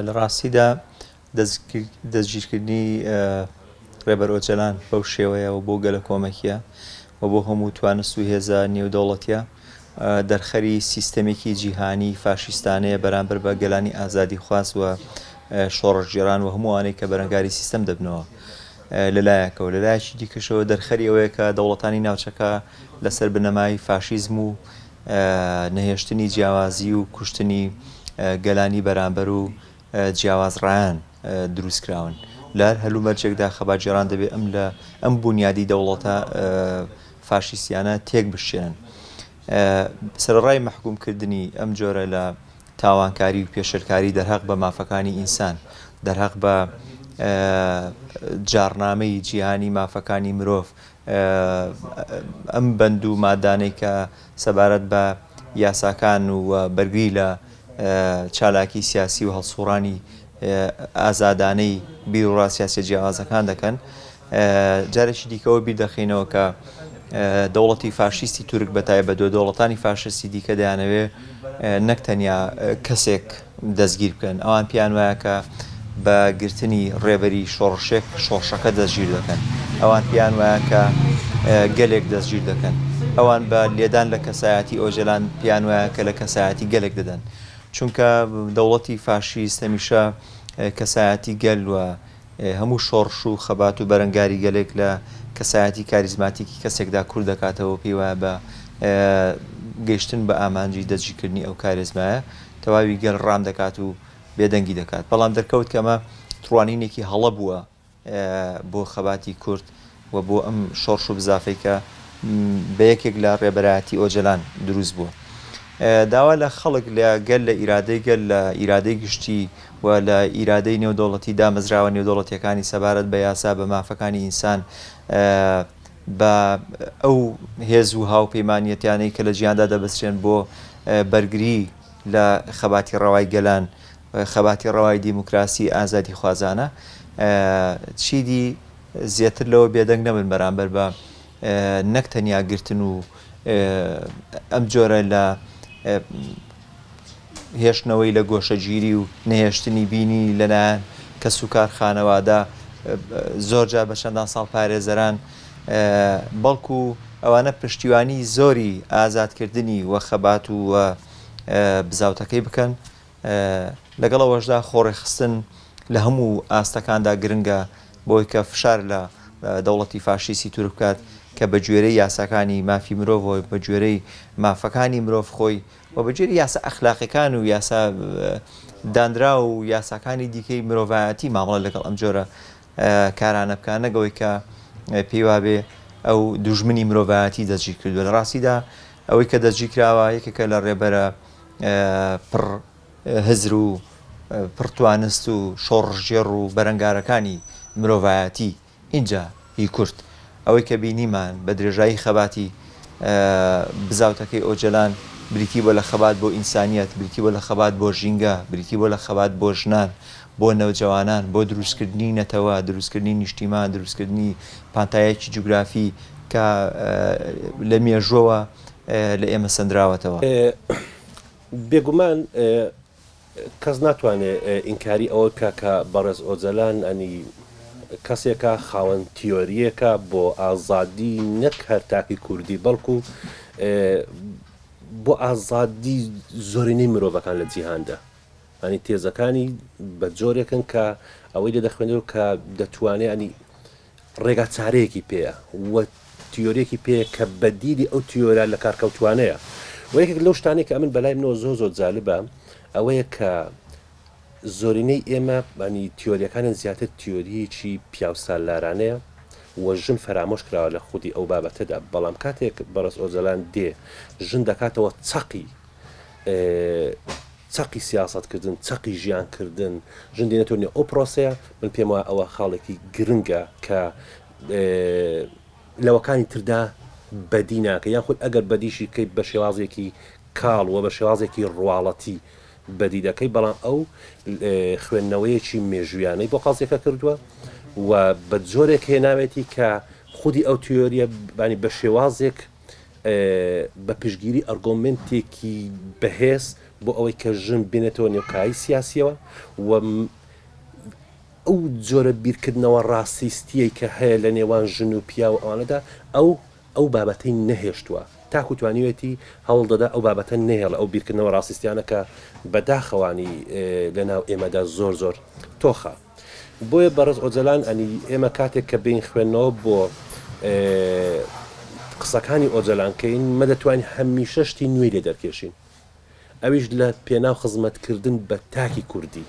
لە ڕاستیدا دەستگیرکردنی ڕێبەر ئۆجەلان بەو شێوەیە و بۆ گەلە کۆمەکیە و بۆ هەموو توانست و هێزە نێودەوڵەتیە دەرخەری سیستەمێکی جیهانی فاشیستانەیە بەرامبەر بە گەلانی ئازادی خواست و شۆڕژگێران و هەمووانەی کە بەرەنگاری سیستەم دەبنەوە لەلایەکەوە لەلایەکی دیکەشەوە دەرخەری ئەوەیە کە دەوڵەتانی ناوچەکە لەسەر بنەمای فاشیزم و نەهێشتنی جیاوازی و کوشتنی گەلانی بەرامبەر و جیاوازڕایان دروستکراون لە هەلومەرجێکدا خەباتجێران دەبێت ئەم بنیادی دەوڵەتە فاشیستیانە تێک بشێنن سەرڕای مەحکومکردنی ئەم جۆرە لە تاوانکاری و پێشەرکاری دەرهەق بە مافەکانی ئینسان دەرهەق بە جارنامەی جیهانی مافەکانی مرۆڤ ئەم بەند و مادانەی کە سەبارەت بە یاساکان و بەرگری لە چالاکی سیاسی و هەڵسوڕانی ئازادانەی بیر و ڕاستیاسە جیاوازەکان دەکەن جارێکی دیکەەوە بیر دەخینەوە کە دەوڵەتی فاشیستی تورک بەتایبەت بە دەوڵەتانی فاشستی دیکە دەیانەوێ نەک تەنیا کەسێک دەستگیر بکەن ئەوان پیان وایە کە بە گرتنی ڕێبەری شۆڕشەکە دەستگیر دەکەن ئەوان پیان وایە کە گەلێک دەستگیر دەکەن ئەوان بە لێدان لە کەسایەتی ئۆژەلان پیان وایە کە لە کەسایەتی گەلێک دەدەن چونکە دەوڵەتی فاشیست هەمیشە کەسایەتی گەل و هەموو شۆڕش و خەبات و بەرەنگاری گەلێک لە کەسایەتی کاریزماتیکی کەسێکدا کوور دەکاتەوە پێی وایە بە گەیشتن بە ئامانجی دەستگیرکردنی ئەو کارێزمایە تەواوی گەل ڕام دەکات و بێدەنگی دەکات بەڵام دەرکەوت کەمە توانینێکی هەڵە بووە بۆ خەباتی کورد و بۆ ئەم شۆڕش و بزافەی کە بە یەکێک لە ڕێبەرایەتی ئۆجەلان دروست بووە داوا لە خەڵک لە گەل لە ئیرادەی گەل لە ئیرادەی گشتی و لە ئیرادەی نێودەوڵەتی دامەزراوە نێودەوڵەتیەکانی سەبارەت بە یاسا بە مافەکانی ئینسان بە ئەو هێز و هاوپەیمانیەتیانەی کە لە ژیاندا دەبەسترێن بۆ بەرگری لە خەباتی ڕەوای گەلان خەباتی ڕەوای دیموکراسی ئازادی خوازانە چیدی زیاتر لەوە بێدەنگ نەبن بەرامبەر بە نەک تەنیا گرتن و ئەم جۆرە لە هێشتنەوەی لە گۆشەگیری و نەهێشتنی بینی لەلایەن کەس و کارخانەوادا زۆرجار بە چەندان ساڵ پارێزەران بەڵکو ئەوانە پشتیوانی زۆری ئازادکردنی وە خەبات و بزاوتەکەی بکەن لەگەڵەوەشدا خۆڕێخستن لە هەموو ئاستەکاندا گرنگە بۆی کە فشار لە دەوڵەتی فاشیستی تورک بکات کە بە گوێرەی یاساکانی مافی مرۆڤ بە گوێرەی مافەکانی مرۆڤ خۆی و بە گوێرەی یاسا ئەخلاقیەکان و یاسا دانرا و یاساکانی دیکەی مرۆڤایەتی مامەڵە لەگەڵ ئەم جۆرە کارانە بکان نەگەوەی کە پێی وابێ ئەو دوژمنی مرۆڤایەتی دەستگیر کردووە لە ڕاستیدا ئەوەی کە دەستگیر کراوە یەکێکە لە ڕێبەرە پڕ هزر و پڕتوانست و شۆڕژێڕ و بەرەنگارەکانی مرۆڤایەتی اینجا هی کورد ئەوەی کە بینیمان بە درێژایی خەباتی بزاوتەکەی ئۆجەلان بریتی بۆ لە خەبات بۆ ئینسانیەت بریتی بۆ لە خەبات بۆ ژینگە بریتی بۆ لە خەبات بۆ ژنان بۆ نەوجەوانان بۆ دروستکردنی نەتەوە دروستکردنی نیشتیمان دروستکردنی پانتایەکی جوگرافی کە لە مێژووەوە لە ئێمە سەندراوەتەوە بێگومان کەس ناتوانێت ئینکاری ئەوە کە بەڕێز ئۆجەلان ئەنی کەسێکە خاوەن تیۆریەکە بۆ ئازادی نەک هەرتاکی کوردی بەڵکو بۆ ئازادی زۆرینەی مرۆڤەکان لە جیهاندا ئەنی تێزەکانی بە جۆرێکن کە ئەوەی لێ دەخوێنەوە کە دەتوانێت ئەنی ڕێگا چارەیەکی پێەیە وە تیۆرێکی پێەیە کە بەدیلی ئەو تیۆرە لە کارکەوتوانەیە و یەکێک لەو شتانێک کە ئەمن بەلای منەوە زۆر جالبە ئەوەیە کە زۆرینەی ئێمە بەنی تیۆریەکانن زیاتر تیۆریەکی پیاوسالارانەیە وە ژن فرامۆش کراوە لە خودی ئەو بابەتەدا بەڵام کاتێک بەڕێز ئۆجەلان دێ ژن دەکاتەوە چەقی سیاسەتکردن چەقی ژیانکردن ژن دێنێتۆنی ئەو پرۆسەیە من پێم وایە ئەوە خاڵێکی گرنگە کە لەوەکانی تردا بەدی ناکە یان خود ئەگەر بەدیشی کەی بە شێوازێکی کاڵ و بە شێوازێکی ڕواڵەتی بەدی دەکەی بەڵام ئەو خوێندنەوەیەکی مێژویانەی بۆ قازێکە کردووە و بە جۆرێک هێناوێتی کە خودی ئەو تیۆریە بانی بە شێوازێک بە پشگیری ئەرگۆمنتێکی بەهێز بۆ ئەوەی کە ژن بێنێتەوە نێوکایی سیاسیەوە و ئەو جۆرە بیرکردنەوە ڕاستیستیەی کە هەیە لە نێوان ژن و پیا و ئەوانەدا ئەو بابەتەی نەهێشتووە تاکو توانیوێتی هەوڵ دەدا ئەو بابەتە نهێڵە ئەو بیرکردنەوە ڕاستیستیانە کە بەداخەوانی لەناو ئێمەدا زۆر تۆخە بۆیە بەڕز ئۆجەلان ئەنی ئێمە کاتێک کە بین خوێندنەوە بۆ قسەکانی ئۆجەلانکەین مە دەتوانین هەمیشە شتی نوێی لێ دەرکێشین ئەویش لە پێناو خزمەتکردن بە تاکی کوردی